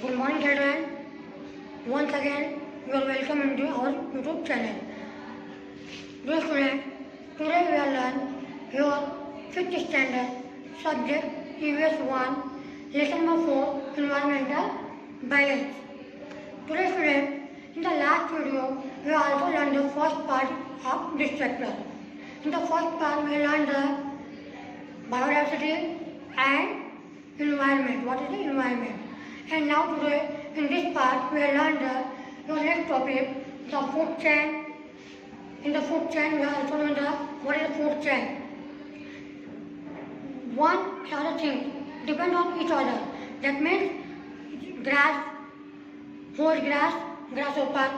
Good morning, children. Once again, you are welcome into our YouTube channel. Dear students, today we will learn your 5th standard subject EVS 1, lesson number 4, environmental balance. Today, students, in the last video, we also learned the first part of this chapter. In the first part, we learned the biodiversity and environment. What is the environment? And now today, in this part, we will learn your next topic, the food chain. In the food chain, we also learn what is the food chain. One other thing depend on each other. That means grass, whole grass, grasshopper,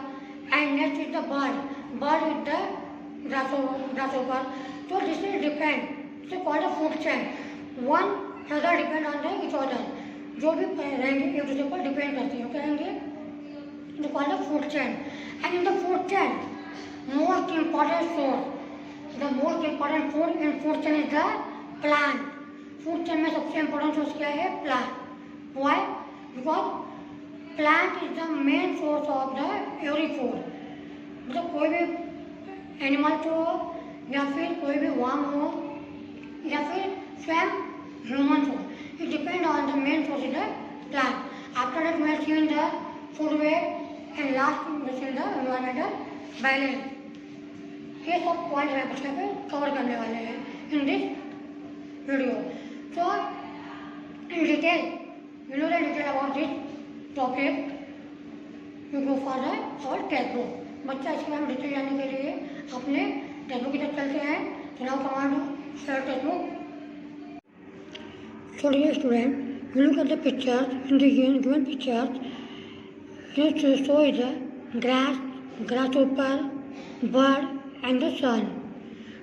and next is the bird. Bird is the grasshopper. So this is depend. So called a food chain. One other depend on each other. जो भी रहेंगे एक दूसरे पर depend करते हैं, कहेंगे तो called food chain. And in the food chain most important source, the most important food in food chain is the plant. Food chain में सबसे इम्पोर्टेंट सोर्स क्या है? Plant. Why? Because plant is the main source of the every food. मतलब कोई भी animal हो या फिर कोई भी वर्म हो या फिर स्वयं ह्यूमन हो, it depends on the main source in the plant. After that we have seen the food web and last we have seen the environmental balance. ये सब पॉइंट है बच्चे पे कवर करने वाले हैं in this video. So in detail, you know the detail about this topic. You go for the our textbook. बच्चा इसके बारे में डिटेल जानने के लिए अपने टेक्स्टबुक की तरफ चलते हैं. तो now command start textbook. So dear student, you look at the pictures. In the given pictures, it shows the grass, grasshopper, bird, and the sun.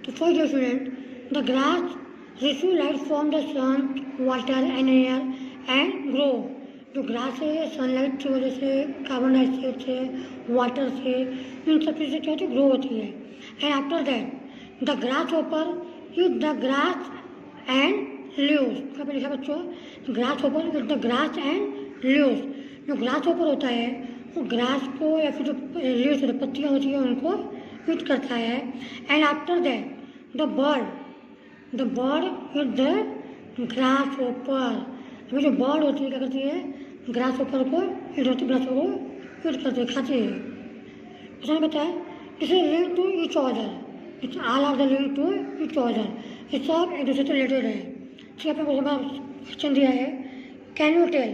So first, dear student, the grass receives light from the sun, water, and air, and grow. जो grass है sunlight की वजह से, carbon dioxide से, water से, इन सब चीज़ से क्या होती है? ग्रो होती है. And after that the grass hopper is the grass and leaves. क्या पे लिखा बच्चों? Grass hopper is the grass and leaves. जो ग्रास होपर होता है वो ग्रास को या फिर जो लीव्स होती है, पत्तियाँ होती है, उनको यूज करता है. And after that the bird is the grass hopper. अभी जो बर्ड होती है क्या करती है? ग्रास होपर को यूज होती है, ग्रास होपर को यूज करती है, खाती है. उसने बताया this is link to each other. It's all are the link to each other. ये सब एक दूसरे से रिलेटेड है. ठीक है, क्वेश्चन दिया है. Can you tell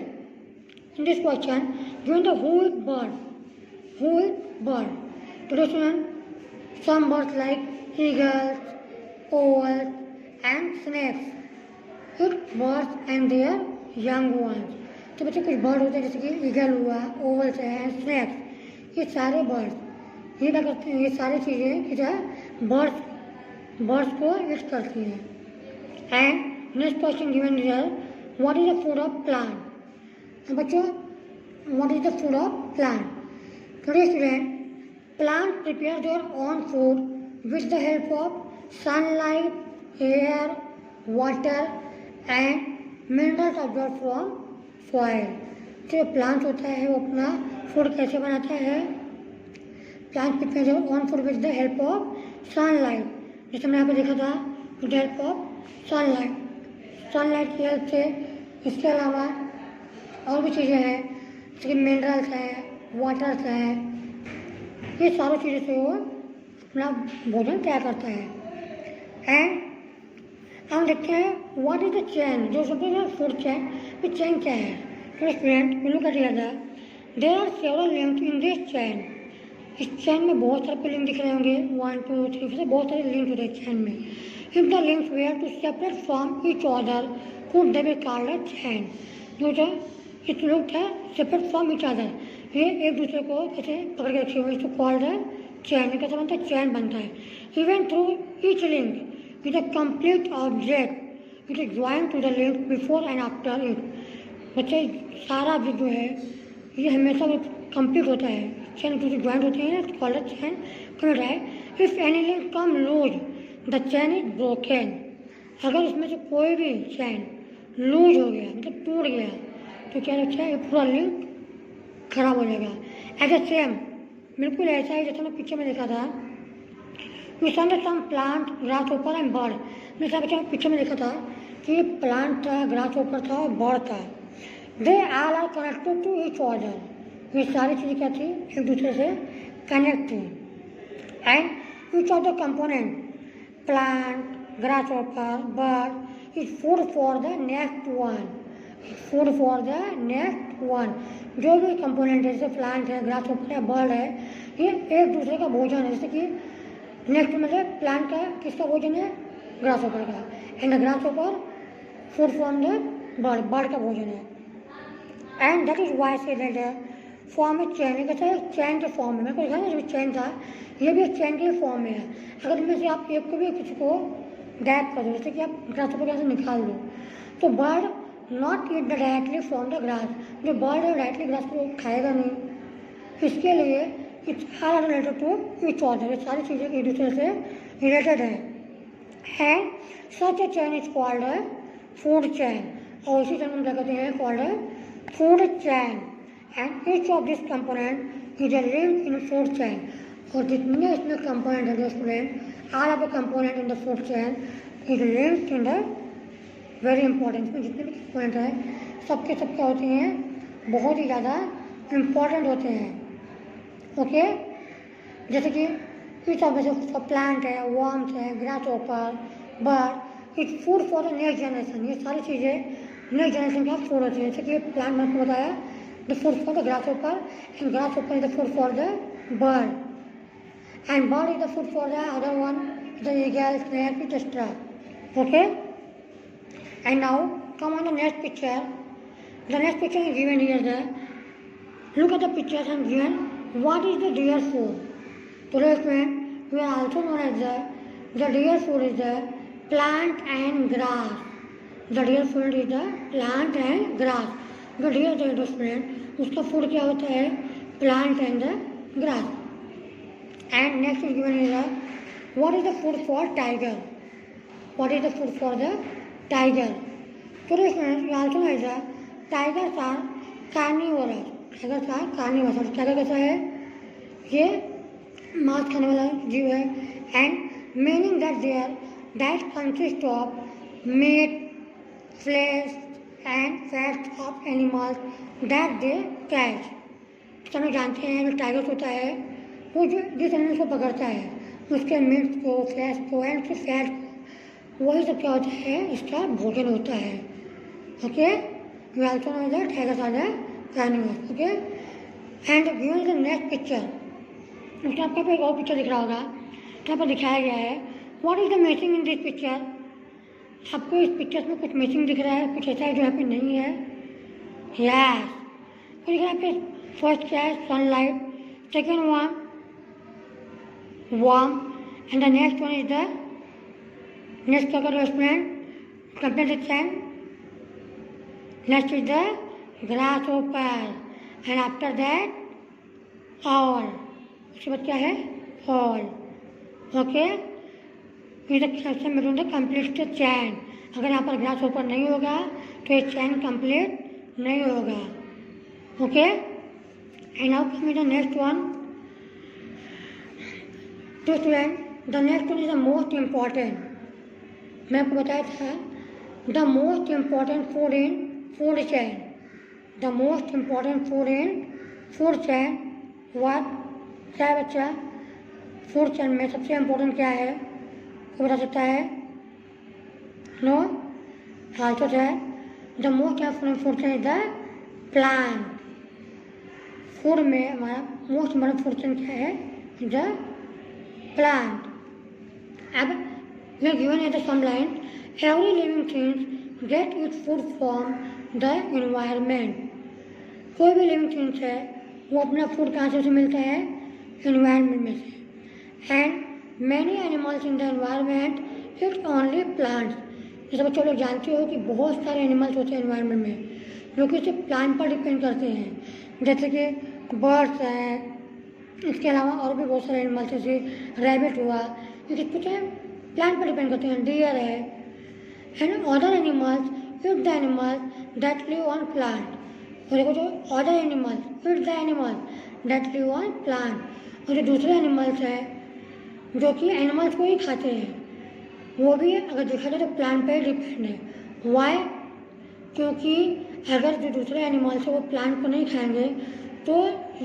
in this question given the who is bird. Today student some birds like eagles, owls and snakes eat birds and their young ones. तो बच्चे कुछ बर्ड होते हैं जैसे कि ईगल हुआ, ओवल्स है, स्नेक्स, ये सारे बर्ड्स ये क्या करते हैं? ये सारी चीज़ें कि जो है बर्ड्स को यूज करती हैं. And next question given here, what is the food of plant? बच्चों what is the food of plant? Today student, plant prepare their own food with the help of sunlight, air, water and minerals absorbed from soil. जो plant होता है वो अपना food कैसे बनाता है? Plant prepare their own food with the help of sunlight. जैसे हमने यहाँ पे देखा था with the help of sunlight की हेल्प से. इसके अलावा और भी चीज़ें हैं जैसे कि मिनरल्स हैं, वाटर्स हैं, ये सारी चीज़ें से वो अपना भोजन तैयार करता है. एंड हम देखते हैं व्हाट इज द चेन. जो सबसे फूड चेन, ये चेन क्या है? तो student you look at here, there are several links in this chain. इस चेन में बहुत सारे लिंक दिख रहे होंगे, 1 2 3 फिर बहुत सारे लिंक होते हैं चेन में. If the links were to separate from each other, could they be called a chain? जो इस लिंक है सेपरेट फ्रॉम each other, ये एक दूसरे को कैसे पकड़ के रखे हुए, इसको कॉल्ड है चैन. ये कैसे बनता है? चैन बनता है. Even through each link is a complete object, it is join to the link before and after it. बच्चे सारा ऑब्जेक्ट जो है ये हमेशा कंप्लीट होता है, चैन एक दूसरे ज्वाइंट होते हैं, कॉल्ड चैन. कमिट है. If any link come lose the chain is broken. अगर इसमें से कोई भी चैन लूज हो गया मतलब टूट गया तो क्या लगता है? ये पूरा लिंक खराब हो जाएगा। एज ए सेम बिल्कुल ऐसा ही जैसे मैं पिक्चर में देखा था, we sun some plant grass ऊपर एंड बर्ड। जैसा बच्चा पिक्चर में देखा था कि प्लांट था, ग्रास ऊपर था और बर्ड था। They all are connected to each other. ये सारी चीज़ें क्या थी, एक दूसरे से कनेक्ट थी। And each of the component plant, grasshopper, bird is food for the next one. Food for the next one. जो भी कंपोनेंट है, जैसे प्लांट है, ग्रासहॉपर है, बर्ड है, ये एक दूसरे का भोजन है। जैसे कि नेक्स्ट मतलब प्लांट का किसका भोजन है, ग्रासहॉपर का, and the grasshopper food from the bird, bird का भोजन है। एंड दैट इज वाई से दैट फॉर्म में चैन है। कैसा है, चैन के फॉर्म में। मेरे को देखा ना, जब चैन था, ये भी एक चैन के फॉर्म में है। अगर इनमें से आप एक को भी किसी को गैप कर दो, जैसे कि आप ग्रासहॉपर यहाँ से निकाल दो, तो bird not eat the directly from the grass. जो बर्ड है डायरेक्टली ग्रास को खाएगा नहीं। इसके लिए it's all related to each other. ये सारी चीज़ें एक दूसरे से रिलेटेड है। And such a chain is called है फूड चैन। और इसी चैन को क्या कहते हैं, कॉल्ड है food chain. And each of this component is a link in food chain. और जितने इसमें कंपोनेंट है student, all of the component in the food chain is linked in the very important. इसमें जितने भी कंपोनेंट हैं सबके सब क्या होते हैं, बहुत ही ज़्यादा इम्पॉर्टेंट होते हैं। ओके, जैसे कि ईच ऑफ द प्लांट है, वर्म्स है, grasshopper, bird it food for the next generation. ये सारी चीज़ें नेक्स्ट जनरेशन का फूड होती है। जैसे कि प्लांट मैंने बताया, the food for the grasshopper, and grasshopper is the food for the bird, and bird is the food for the other one, the eagle, snake, etcetera. Okay, and now come on the next picture. The next picture is given here. The look at the pictures and given what is the deer food. Today student, we are also known as the deer food is the plant and grass. The deer food is the plant and grass. जो deer है तो student, उसका food क्या होता है, plant and the grass. And next is given here, what is the food for tiger? What is the food for the tiger? Today students, we also know that tigers are carnivorous. Tigers are carnivorous. Tiger कैसा है, ये मांस खाने वाला जीव है। And meaning that their diet consist of meat, flesh and fats of animals that they catch. सब लोग जानते हैं जो टाइगर होता है वो जो जिस एनिमल को पकड़ता है उसके मीट को, फ्लेश को एंड उसके फैट को, वही सब क्या होता है, इसका भोजन होता है। Okay, we also know that tigers are the carnivorous. Okay, and given the next picture. उसके आपको एक और पिक्चर दिख रहा होगा, यहाँ पर दिखाया गया है what is the missing in this picture. आपको इस पिक्चर में कुछ मिसिंग दिख रहा है, कुछ ऐसा है जो यहाँ पे नहीं है। यस, तो दिख रहा है। फर्स्ट क्या है, sunlight, second one warm, and the next one is the next क्या करो student, complete the chain. Next is the grasshopper, and after that all. उसके बाद क्या है, ऑल। ओके, ये द कंप्लीट द चैन। अगर यहाँ पर ग्रासहॉपर नहीं होगा तो ये चैन कंप्लीट नहीं होगा। Okay, and now come the next one. तो student, the next one is the most important. मैं आपको बताया था the most important food in food chain. The most important food in food chain what, क्या है बच्चा, फूड चैन में सबसे इम्पोर्टेंट क्या है, वो बता सकता है, नो, आल्सो है the most important food chain is the plant. Food में हमारा मोस्ट इम्पोर्टेंट फूड चैन क्या है, द प्लांट। अब we are given at some line, every living things get its food from the environment. कोई भी living things है वो अपना फूड कहाँ से मिलता है, एनवायरनमेंट में से। And many animals in the environment it only plants. जैसे बच्चों लोग जानते हो कि बहुत सारे एनिमल्स होते हैं एनवायरनमेंट में जो कि सिर्फ प्लांट पर डिपेंड करते हैं, जैसे कि बर्ड्स हैं, इसके अलावा और भी बहुत सारे एनिमल्स जैसे रैबिट हुआ, ये कुछ है प्लांट पर डिपेंड करते हैं, डियर है। And other animals it the animals that live on plant. और देखो जो other animal it the animal that live on plant, और जो दूसरे एनिमल्स हैं जो कि एनिमल्स को ही खाते हैं वो भी अगर देखा जाए तो प्लांट पे डिपेंड है। वाई? क्योंकि अगर जो दूसरे एनिमल्स है वो प्लांट को नहीं खाएंगे तो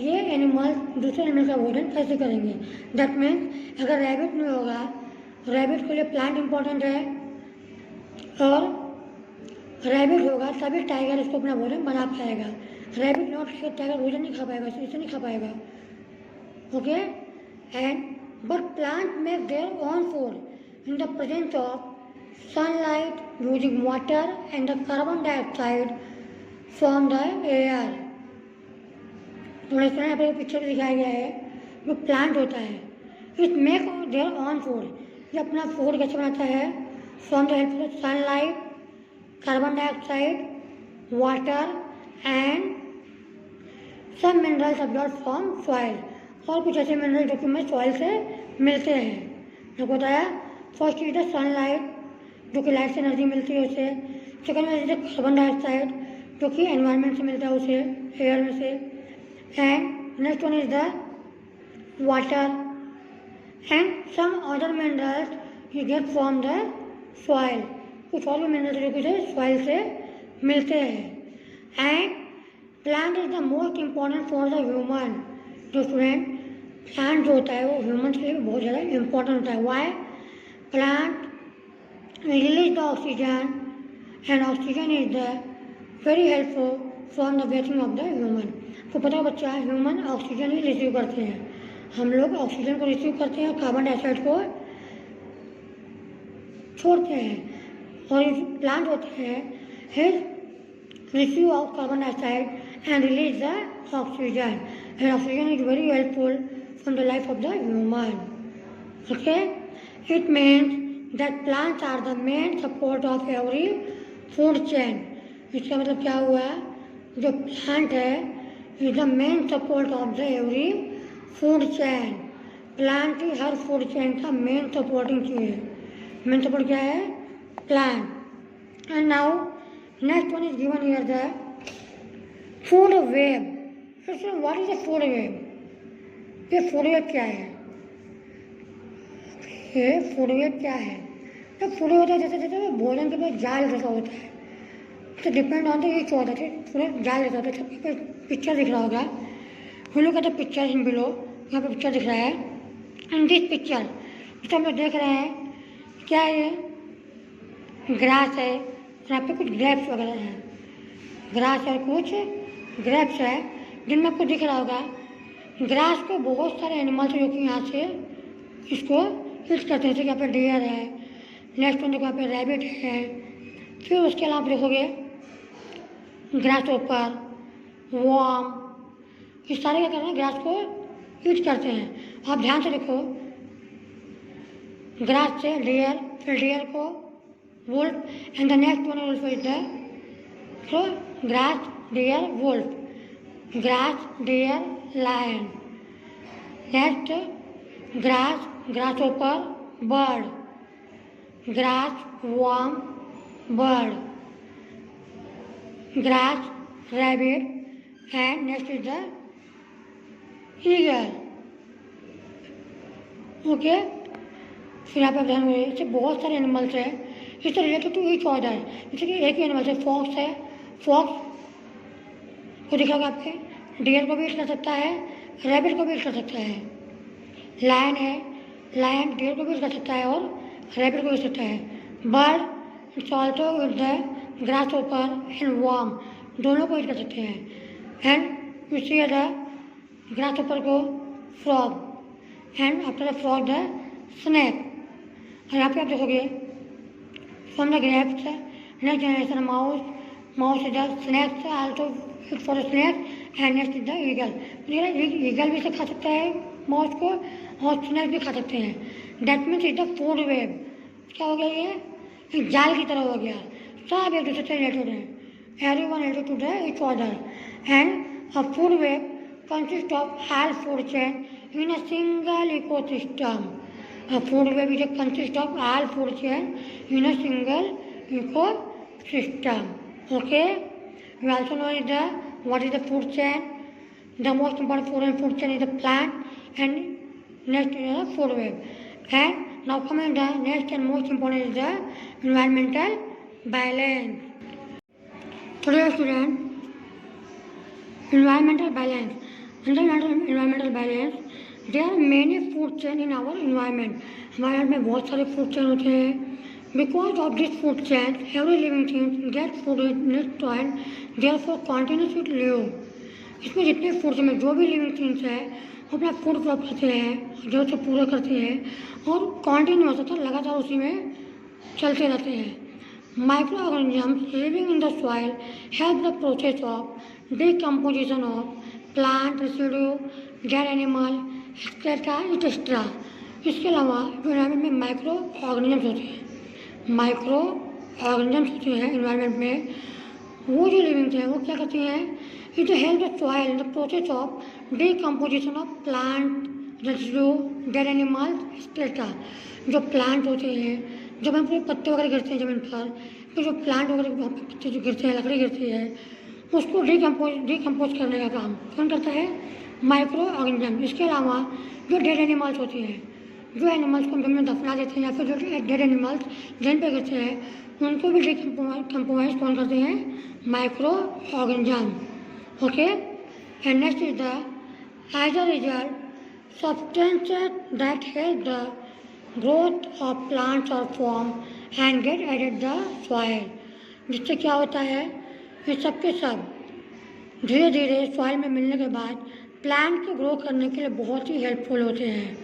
ये एनिमल दूसरे एनिमल का भोजन कैसे करेंगे। दैट मीन्स अगर रैबिट नहीं होगा, रैबिट के लिए प्लांट इम्पोर्टेंट है और रैबिट होगा तभी टाइगर उसको अपना भोजन बना पाएगा। रैबिट नॉट खाएगा टाइगर भोजन नहीं खा पाएगा, इसे नहीं खा पाएगा। Okay, and but plant make their own food in the presence of sunlight using water and the carbon dioxide from the air. थोड़ा सा यहाँ पे पिक्चर दिखाया गया है, जो प्लांट होता है it make their own food, ये अपना फूड कैसे बनाता है, from the help of sunlight, carbon dioxide, water and some minerals absorb from soil, और कुछ ऐसे मिनरल जो कि हमें सॉइल से मिलते हैं। जो बताया फर्स्ट इज द सनलाइट जो कि लाइट से एनर्जी मिलती है उसे, सेकंड में इज द कार्बन डाइऑक्साइड जो कि एनवायरनमेंट से मिलता है उसे, एयर में से, and next one is the water and some other minerals you get from the soil, कुछ और भी मिनरल्स जो कि सॉइल से मिलते हैं। And plant is the most important for the human, जो स्टूडेंट प्लांट जो होता है वो ह्यूमन के लिए भी बहुत ज़्यादा इम्पोर्टेंट होता है। Why? Plant release the oxygen and oxygen is the very helpful from the breathing of the human. तो पता है बच्चा, ह्यूमन ऑक्सीजन ही रिसीव करते हैं, हम लोग ऑक्सीजन को रिसीव करते हैं, कार्बन डाइऑक्साइड को छोड़ते हैं, और प्लांट होते हैं receive of carbon dioxide and release the oxygen, and oxygen is very helpful from the life of the human. Okay, it means that plants are the main support of every food chain. इसका मतलब क्या हुआ, जो plant है is the main support of the every food chain. Plant ही हर food chain का main supporting चीज है। मेन सपोर्ट क्या है? Plant. And now next one is given here the food web. What is the food web? ये food web क्या है? ये फूड वेब क्या है? तो फूड होता है जैसे जैसे भोजन के बाद जाल जैसा होता है, तो डिपेंड ऑन द ईच होता है, पूरा जाल जैसा होता है। पिक्चर दिख रहा होगा, हम लोग कहते हैं पिक्चर इन बिलो, यहाँ पे पिक्चर दिख रहा है। एंड दिस पिक्चर तो हम लोग देख रहे हैं क्या है, ये ग्रास है, और यहाँ पे कुछ ग्रेप्स वगैरह हैं, ग्रास और कुछ ग्रेप्स है जिनमें आपको दिख रहा होगा। ग्रास को बहुत सारे एनिमल्स जो कि यहाँ से इसको यूज करते हैं, जैसे कि यहाँ पे डियर है, नेक्स्ट वन देखो यहाँ पे रैबिट है, फिर उसके अलावा देखोगे ग्रास ऊपर वॉर्म, इस सारे क्या करते हैं, ग्रास को यूज करते हैं। आप ध्यान से देखो, ग्रास से डियर, फिर डियर को wolf, and the next one also is the so grass deer wolf, grass deer lion, next grass grasshopper bird, grass worm bird, grass rabbit, and next is the eagle. Okay, फिर यहाँ पे ध्यान हुए इससे बहुत सारे animals हैं, इससे रिलेटेड टू ईच ऑर्डर। जैसे कि एक ही एनिमल है, फॉक्स है, फॉक्स को दिखा होगा आपके, डियर को भी ईट कर सकता है, रैबिट को भी ईट कर सकता है। लायन है, लायन डियर को भी ईट कर सकता है और रैबिट को भी सकता है। Bird it's also with the grass ओपर एंड वॉर्म, दोनों को ईट कर सकते हैं। And you see the grass ओपर को frog, and after the frog the snake. और यहाँ पे आप देखोगे from the grapes next generation mouse, mouse is the snacks also for the snake, and next is the eagle. Eagle भी इसे खा सकता है माउस को, और स्नैक भी खा सकते हैं। That means is the food web. क्या हो गया, ये जाल की तरह हो गया, सब एक दूसरे से रिलेटेड है, everyone related to the each other. And a food web consists of all food chain in a single ecosystem. A food web is a consist of all food chain in a single ecosystem. Okay, we also know is the what is the food chain? The most important food and food chain is the plant, and next is the food web. And now coming the next and most important is the environmental balance. Today student, environmental balance. Under environmental balance, there are many food chain in our environment. हमारे में बहुत सारे food chain होते हैं. Because of this food chain, every living thing gets food it needs to and therefore continues to live. इसमें जितने food में जो भी लिविंग थिंग्स है वो अपना फूड प्राप्त करते हैं, जो उसे पूरा करते हैं और कंटिन्यूअस होता है, लगातार उसी में चलते रहते हैं. Micro organisms living in the soil help the process of decomposition of plant residue, dead animal etcetera. इसके अलावा एनवायरमेंट में माइक्रो ऑर्गेनिजम्स होते हैं. माइक्रो ऑर्गेनिजम्स होते हैं एनवायरनमेंट में, वो जो लिविंग हैं वो क्या करती हैं? It help the soil in the process of decomposition of plant residue, dead animals etcetera. जो प्लांट होते हैं, जब हम पूरे पत्ते वगैरह गिरते हैं ज़मीन पर, तो जो प्लांट वगैरह वहाँ पर पत्ते जो गिरते हैं, लकड़ी गिरती है, उसको डिकम्पोज करने का काम कौन करता है? Micro organism. इसके अलावा जो डेड एनिमल्स होते हैं, जो एनिमल्स को जमीन में दफना देते हैं या फिर जो डेड एनिमल्स जमीन पे गिरते हैं, उनको भी डिकम्पोज कौन करते हैं? Micro organism. Okay. And next is the as a result substances that help the growth of plants और form and get added the soil. जिससे क्या होता है? ये सब के सब धीरे धीरे सॉइल में मिलने के बाद प्लांट को ग्रो करने के लिए बहुत ही हेल्पफुल होते हैं.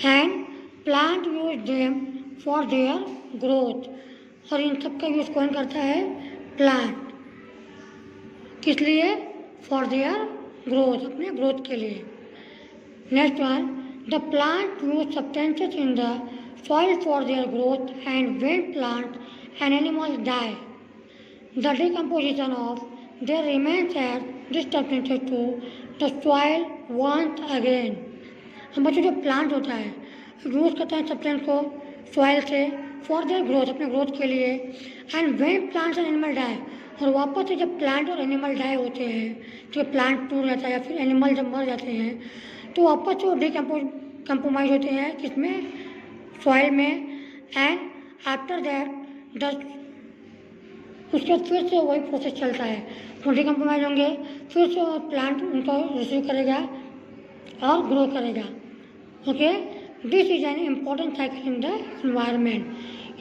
And plant use them for their growth. और इन सब का यूज़ कौन करता है? प्लांट. किस लिए? फॉर देयर ग्रोथ, अपने ग्रोथ के लिए. Next one, the plant use substances in the soil for their growth and when plant and animals die the decomposition of their remains as this substances to the soil once again. हम बच्चों जो plant होता है use करते हैं substance को soil से for their growth, अपने ग्रोथ के लिए. And when plants and animal die, और वापस से जब प्लांट और एनिमल डाई होते हैं, तो प्लांट टूट जाता है या फिर एनिमल जब मर जाते हैं, तो वापस वो डिकम्पोमाइज होते हैं किसमें? सॉइल में. एंड आफ्टर दैट द उसके बाद फिर से वही प्रोसेस चलता है. वो डिकम्पोमाइज होंगे, फिर से प्लांट उनको रिसीव करेगा और ग्रो करेगा. Okay. This is an important cycle in the environment.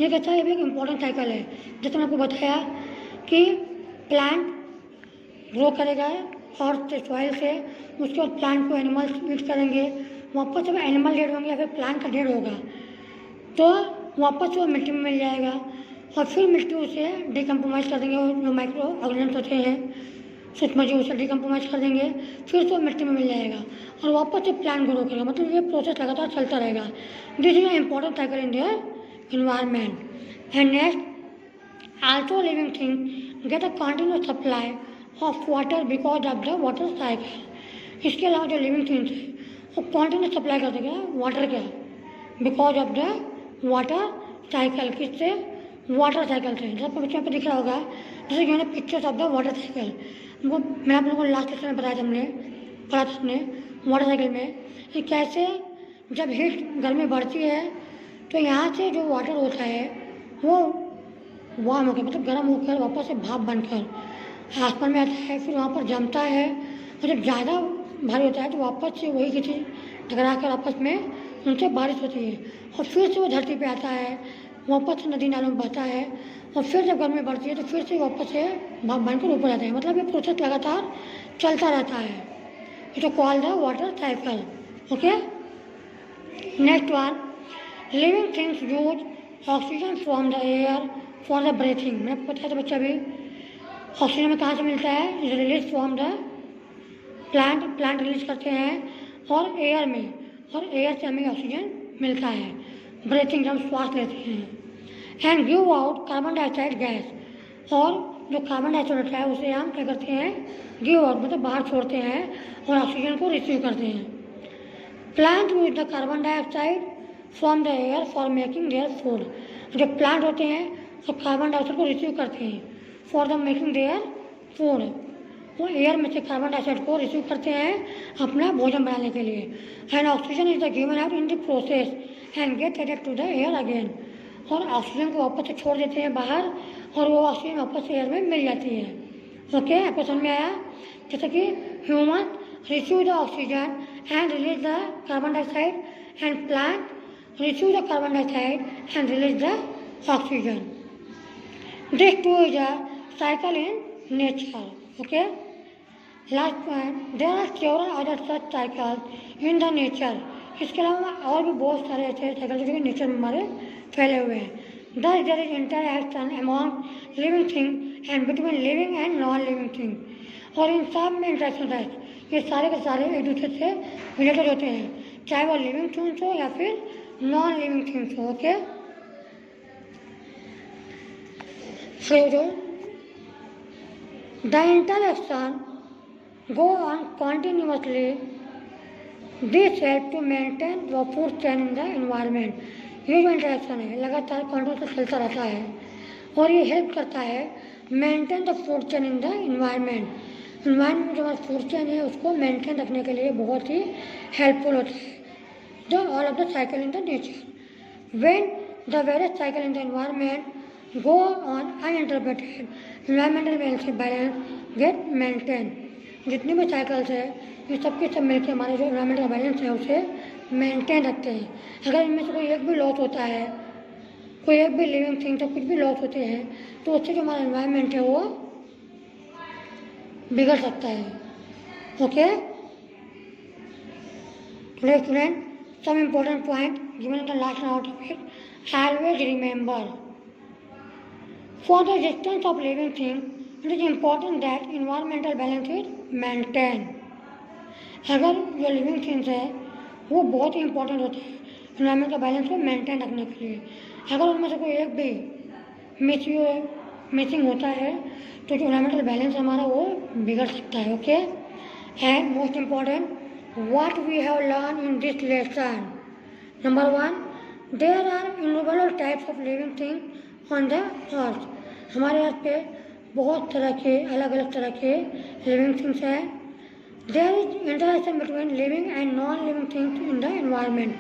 ये कहता है एक इम्पॉर्टेंट साइकिल है. जैसे मैंने आपको बताया कि प्लांट ग्रो करेगा और सॉइल से, उसके बाद प्लांट को एनिमल्स ईट करेंगे, वापस जब एनिमल डेड होंगे या फिर प्लांट का डेड होगा तो वापस वो मिट्टी में मिल जाएगा और फिर मिट्टी उसे डिकम्पोमाइज कर देंगे. जो माइक्रो ऑर्गेनिजम्स होते हैं सूक्ष्म जीव उसे डिकम्पोमाइज कर देंगे, फिर तो मिट्टी में मिल जाएगा और वापस से प्लांट ग्रो करेगा. मतलब ये प्रोसेस लगातार चलता रहेगा. This is an important cycle in the environment. And next, also living things get a continuous supply of water because of the water cycle. इसके अलावा जो लिविंग थिंग्स है वो कॉन्टिन्यूस सप्लाई कर देगा वाटर का because of the water cycle. किससे? Water cycle से. जब बच्चों पे दिख रहा होगा जैसे कि मैंने pictures of the water cycle, वो मैंने आप लोगों को लास्ट लेक्चर में बताया था, हमने पढ़ा था हमने वाटर साइकिल में कि कैसे जब हीट गर्मी बढ़ती है तो यहाँ से जो वाटर होता है वो वार्म होकर मतलब गर्म होकर वापस से भाप बनकर आसमान में आता है, फिर वहाँ पर जमता है और जब ज़्यादा भारी होता है तो वापस से वही किसी टकरा कर आपस में उनसे बारिश होती है और फिर से वो धरती पे आता है, वापस से नदी नालों में बहता है और फिर जब गर्मी बढ़ती है तो फिर से वापस से भाप बनकर ऊपर आता है. मतलब ये प्रोसेस लगातार चलता रहता है. It called the water cycle. Okay. Next one, living things use oxygen from the air for the breathing. मैंने आपको बताया था बच्चा भी ऑक्सीजन में कहाँ से मिलता है? Is release from the plant release करते हैं और एयर में, और एयर से हमें ऑक्सीजन मिलता है. ब्रीथिंग जब हम श्वास लेते हैं. And give out carbon dioxide gas, और जो कार्बन डाइऑक्साइड होता है उसे हम क्या करते हैं? गिव आउट मतलब बाहर छोड़ते हैं और ऑक्सीजन को रिसीव करते हैं. Plant use the carbon dioxide from the air for making their food. जो प्लांट होते हैं तो कार्बन डाइऑक्साइड को रिसीव करते हैं for the making their food. वो एयर में से कार्बन डाइऑक्साइड को रिसीव करते हैं अपना भोजन बनाने के लिए। And oxygen is the given out in the process and get added to the air again. और ऑक्सीजन को वापस से छोड़ देते हैं बाहर और वो ऑक्सीजन वापस एयर में मिल जाती है। ओके, आपको समझ में आया? जैसे कि human receive the oxygen and release the carbon dioxide and plant receive the carbon dioxide and release the oxygen. This too is a cycle in nature. Okay, last point, there are several other such cycle in the nature. इसके अलावा और भी बहुत सारे ऐसे cycle जो कि nature में हमारे फैले हुए हैं। Thus there is interaction among living thing and between living and non living thing. और इन सब में इंटरेक्शन है। ये सारे के सारे एक दूसरे से रिलेटेड होते हैं, चाहे वो लिविंग थिंग्स हो या फिर नॉन लिविंग थिंग्स हो। Okay, the interaction go on continuously. This help to maintain the food chain in the environment. ये जो इंटरेक्शन है लगातार कंट्रोल से चलता रहता है और ये हेल्प करता है maintain the food chain in the environment. Environment में जो हमारा फूड चेन है उसको मेंटेन रखने के लिए बहुत ही हेल्पफुल होता है। The all of the cycle in the nature when the various cycle in the environment go on uninterrupted, environmental balance get maintained। जितने भी साइकिल्स है ये सबके सब मिलकर हमारे जो एनवायरमेंटल बैलेंस है उसे मेंटेन रखते हैं। अगर इनमें से कोई एक भी लॉस होता है, कोई एक भी लिविंग थिंग तो कुछ भी लॉस होते हैं तो उससे जो हमारा एनवायरमेंट है वो बिगड़ सकता है। Okay student, some important point given in the last out of it, always remember for the existence of living thing, it is important that environmental balance is maintained। अगर जो लिविंग थिंग्स है वो बहुत ही इंपॉर्टेंट होता है environmental balance को maintain रखने के लिए। अगर उनमें से कोई एक भी मिसिंग होता है तो जो एनवायरमेंटल बैलेंस हमारा वो बिगड़ सकता है। Okay, and most important what we have learn in this lesson. Number 1, there are innumerable types of living thing on the earth. हमारे अर्थ पे बहुत तरह के अलग अलग तरह के लिविंग थिंग्स हैं। There is interaction between living and non living things in the environment.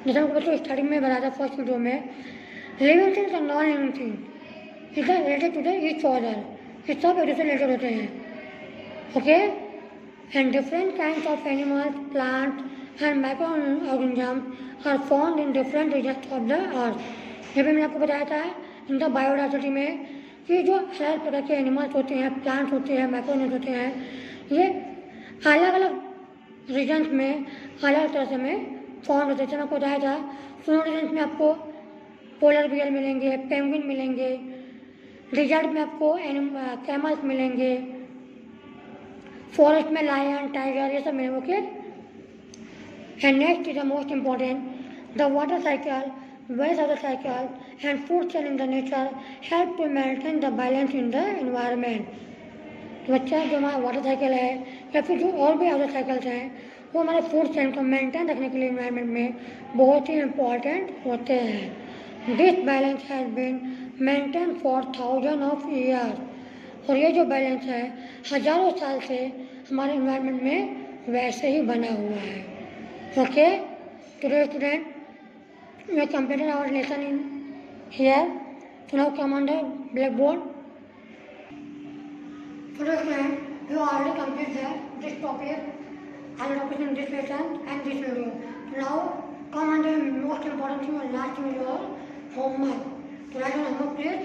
जैसे हमको बच्चों स्टार्टिंग में बताया था फर्स्ट वीडियो में, living things and non living things is related to the each other. ये सब एक दूसरे रिलेटेड होते हैं। Okay, and different kinds of animals, plant and micro organisms are found in different regions of the earth. ये भी मैंने आपको बताया था इन द बायोडाइवर्सिटी में कि जो अलग प्रकार के एनिमल्स होते हैं, प्लांट्स होते हैं, माइक्रोऑर्गेनिज्म होते हैं, ये अलग अलग रीजन्स में अलग तरह से हमें फाउंड होते हैं। जैसे आपको बताया था सोनल रीजन्स में आपको पोलर बियर मिलेंगे, पेंगुइन मिलेंगे, डिजर्ट में आपको कैमल्स मिलेंगे, फॉरेस्ट में लायन, टाइगर, ये सब मिलेंगे। Okay, and next is the most important, the water cycle, various other cycle and food chain in the nature help to maintain the balance in the environment। तो बच्चा जो हमारा water cycle है या फिर जो और भी अदर साइकिल्स हैं वो हमारे फूड चेन को मेंटेन रखने के लिए एनवायरनमेंट में बहुत ही इम्पॉर्टेंट होते हैं। This balance has been maintain for thousand of year. और ये जो बैलेंस है हजारों साल से हमारे एनवायरनमेंट में वैसे ही बना हुआ है। Okay, today student, we have completed our lesson in here. So now come on the blackboard. So students, you already completed this topic, other topics in this lesson and this video. So now come on the most important thing and last thing is your homework. So write down homework please.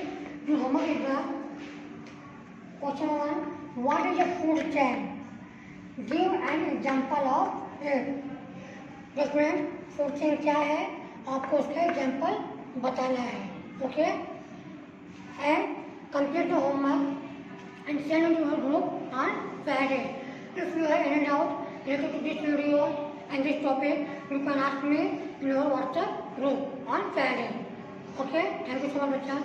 Your homework is the question 1. What is a food chain? Give an example of it. तो students, food chain क्या है आपको उसका example बताना है। Okay, and complete the homework and send to your group on Friday. If you have any doubt related to this video and this topic you can ask me in your WhatsApp group on Friday. Okay, thank you so much बच्चा।